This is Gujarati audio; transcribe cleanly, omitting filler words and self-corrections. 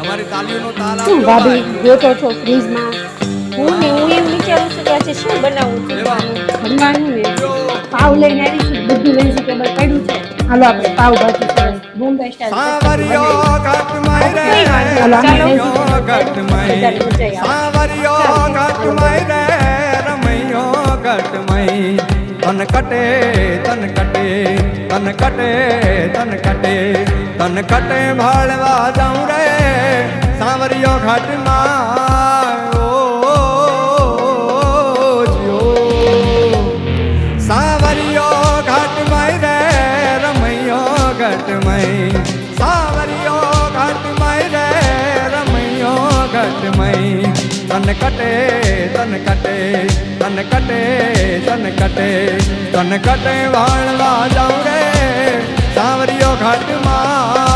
તમારી તાલીઓનો તાલ શું આપજો ભાભી ભાઈ. બેઠો છો ફ્રીજમાં? હું એમ વિચારું છું કે આજે શું બનાવું છું. એવા. બનવાનું ને જો. પાવ લઈને આવી છું, બધું વેજીટેબલ પડ્યું છે. હાલો આપણે પાવ ભાજી સરસ બોમ્બે સ્ટાઈલ સાવરિયો ઘાટ મારે ચાલો, રમૈયો ઘાટ માઈ બધાને મજા આવે. સાવરિયો ઘાટ મારે રમૈયો ઘાટ માઈ તન કટે તન કટે તન કટે તન કટે તન કટે ભાળવા જાઉં રે સાવરિયો ઘાટ માં સાવરિયો ઘાટ મારે રમૈયો ઘાટ માઈ સાવરિયો ઘાટ મારે રમૈયો ઘાટ માઈ તન કટે તન કટે તન કટે તન કટે તન કટે વાળવા જાઉં રે સાવરિયો ઘાટ માં